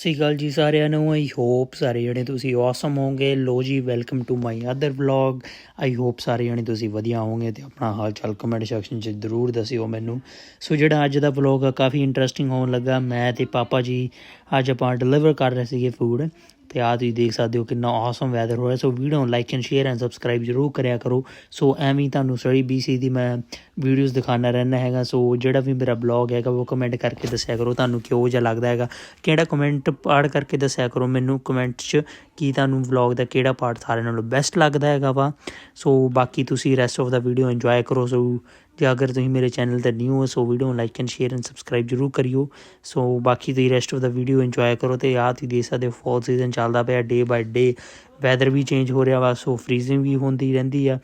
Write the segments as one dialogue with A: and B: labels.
A: ਸਤਿ ਸ਼੍ਰੀ ਅਕਾਲ ਜੀ ਸਾਰਿਆਂ ਨੂੰ। ਆਈ ਹੋਪ ਸਾਰੇ ਜਣੇ ਤੁਸੀਂ ਔਸਮ ਹੋਵੋਗੇ। ਲੋ ਜੀ, welcome to my other vlog. I hope ਸਾਰੇ ਜਣੇ ਤੁਸੀਂ ਵਧੀਆ ਹੋਵੋਗੇ ਅਤੇ ਆਪਣਾ ਹਾਲ ਚਾਲ ਕਮੈਂਟ ਸੈਕਸ਼ਨ 'ਚ ਜ਼ਰੂਰ ਦੱਸਿਓ ਮੈਨੂੰ। ਸੋ ਜਿਹੜਾ ਅੱਜ ਦਾ ਵਲੌਗ ਆ ਕਾਫੀ ਇੰਟਰਸਟਿੰਗ ਹੋਣ ਲੱਗਾ। ਮੈਂ ਅਤੇ ਪਾਪਾ ਜੀ ਅੱਜ ਆਪਾਂ ਡਿਲੀਵਰ ਕਰ ਰਹੇ ਸੀਗੇ ਫੂਡ, ਅਤੇ ਆਹ ਤੁਸੀਂ ਦੇਖ ਸਕਦੇ ਹੋ ਕਿੰਨਾ ਔਸਮ ਵੈਦਰ ਹੋ ਰਿਹਾ। ਸੋ ਵੀਡੀਓ ਨੂੰ like and share and subscribe ਜ਼ਰੂਰ ਕਰਿਆ ਕਰੋ। ਸੋ ਐਵੇਂ ਤੁਹਾਨੂੰ ਸਰੀ BC ਦੀ ਮੈਂ ਵੀਡੀਓਜ਼ ਦਿਖਾਉਂਦਾ ਰਹਿੰਦਾ ਹੈਗਾ। ਸੋ ਜਿਹੜਾ ਵੀ ਮੇਰਾ ਵਲੌਗ ਹੈਗਾ ਉਹ ਕਮੈਂਟ ਕਰਕੇ ਦੱਸਿਆ ਕਰੋ ਤੁਹਾਨੂੰ ਕਿਹੋ ਜਿਹਾ ਲੱਗਦਾ ਹੈਗਾ। ਕਿਹੜਾ ਕਮੈਂਟ ਪਾੜ ਕਰਕੇ ਦੱਸਿਆ ਕਰੋ ਮੈਨੂੰ ਕਮੈਂਟ 'ਚ ਕਿ ਤੁਹਾਨੂੰ ਵਲੌਗ ਦਾ ਕਿਹੜਾ ਪਾਰਟ ਸਾਰਿਆਂ ਨਾਲੋਂ ਬੈਸਟ ਲੱਗਦਾ ਹੈਗਾ ਵਾ। ਸੋ ਬਾਕੀ ਤੁਸੀਂ rest of the video enjoy ਕਰੋ। ਸੋ ਜੇ ਅਗਰ ਤੁਸੀਂ ਮੇਰੇ ਚੈਨਲ 'ਤੇ ਨਿਊ ਹੋ ਸੋ ਵੀਡੀਓ ਨੂੰ like and share and subscribe ਜ਼ਰੂਰ ਕਰਿਓ। ਸੋ ਬਾਕੀ ਤੁਸੀਂ rest of the video enjoy ਕਰੋ। ਅਤੇ ਆਹ ਤੁਸੀਂ ਦੇਖ ਸਕਦੇ ਹੋ ਫੋਲ ਸੀਜ਼ਨ ਚੱਲਦਾ ਪਿਆ, ਡੇ ਬਾਏ ਡੇ ਵੈਦਰ ਵੀ ਚੇਂਜ ਹੋ ਰਿਹਾ ਵਾ। ਸੋ ਫਰੀਜ਼ਿੰਗ ਵੀ ਹੁੰਦੀ ਰਹਿੰਦੀ ਆ।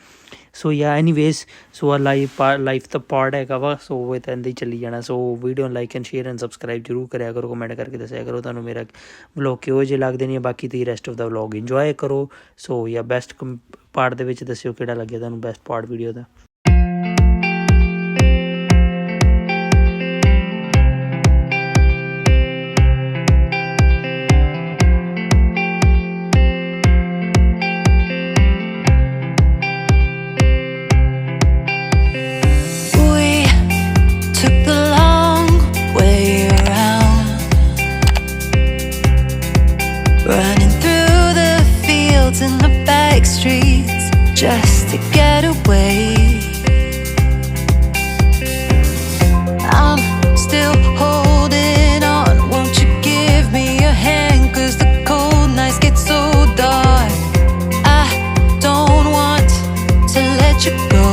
A: ਸੋ ਯਾ ਐਨੀਵੇਜ਼ ਸੋ ਆ ਲਾਈਫ ਦਾ ਪਾਰਟ ਹੈਗਾ ਵਾ। ਸੋ ਇਹ ਤਾਂ ਇੱਦਾਂ ਹੀ ਚੱਲੀ ਜਾਣਾ। ਸੋ ਵੀਡੀਓ ਨੂੰ like and share and subscribe ਜ਼ਰੂਰ ਕਰਿਆ ਕਰੋ। ਕਮੈਂਟ ਕਰਕੇ ਦੱਸਿਆ ਕਰੋ ਤੁਹਾਨੂੰ ਮੇਰਾ ਵਲੌਗ ਕਿਹੋ ਜਿਹੇ ਲੱਗਦੇ ਨੇ। ਬਾਕੀ ਤੁਸੀਂ rest of the vlog enjoy ਕਰੋ। ਸੋ ਯਾ ਬੈਸਟ ਪਾਰਟ ਦੇ ਵਿੱਚ ਦੱਸਿਓ ਕਿਹੜਾ ਲੱਗਿਆ ਤੁਹਾਨੂੰ best part video the.
B: Running through the fields and the back streets just to get away. I'm still holding on. Won't you give me a hand? 'Cause the cold nights get so dark. I don't want to let you go.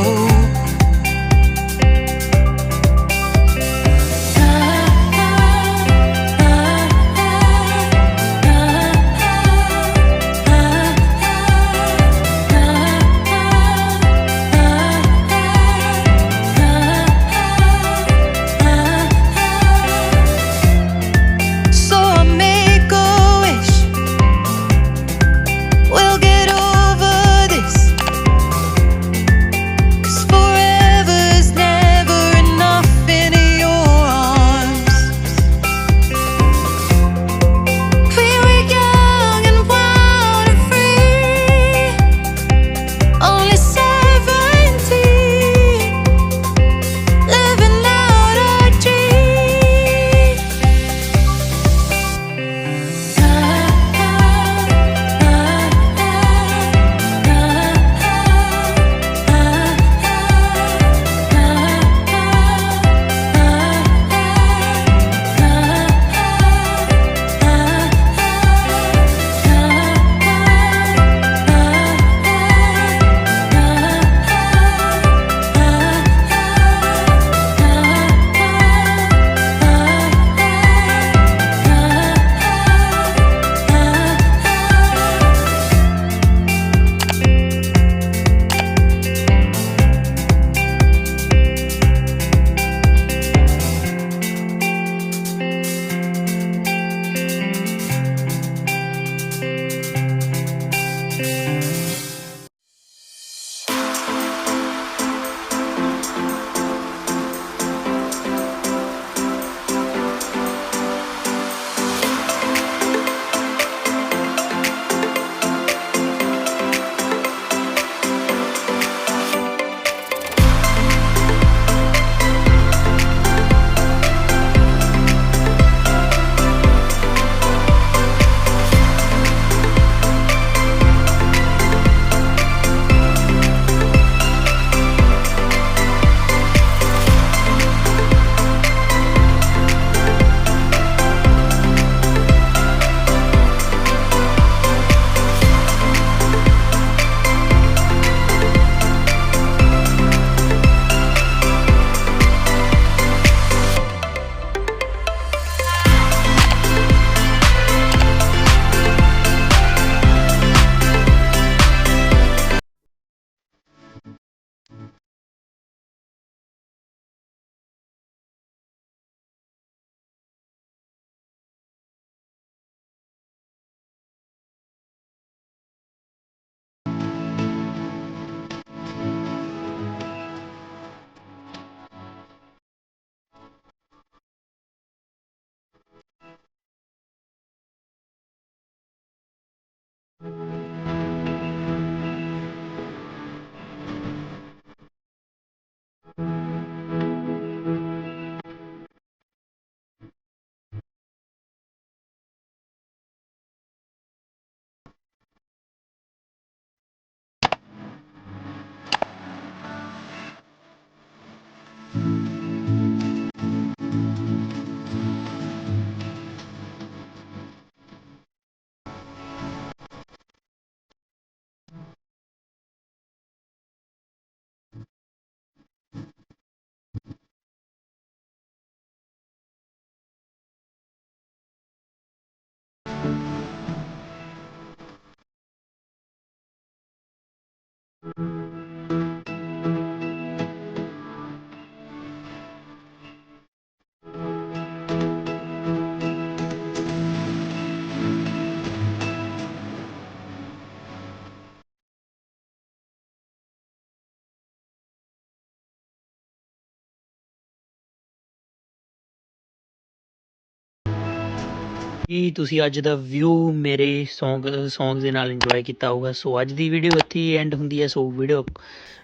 A: ਕੀ ਤੁਸੀਂ ਅੱਜ ਦਾ view ਮੇਰੇ song ਦੇ ਨਾਲ enjoy ਕੀਤਾ ਹੋਊਗਾ। ਸੋ ਅੱਜ ਦੀ video ਇੱਥੇ ਹੀ end ਹੁੰਦੀ ਹੈ। ਸੋ ਵੀਡੀਓ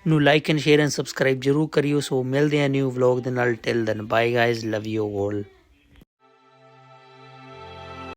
A: ਨੂੰ like and share and subscribe ਜ਼ਰੂਰ ਕਰਿਓ। ਸੋ ਮਿਲਦੇ ਹਾਂ ਨਿਊ ਵਲੌਗ ਦੇ ਨਾਲ। Till then bye guys, love you all.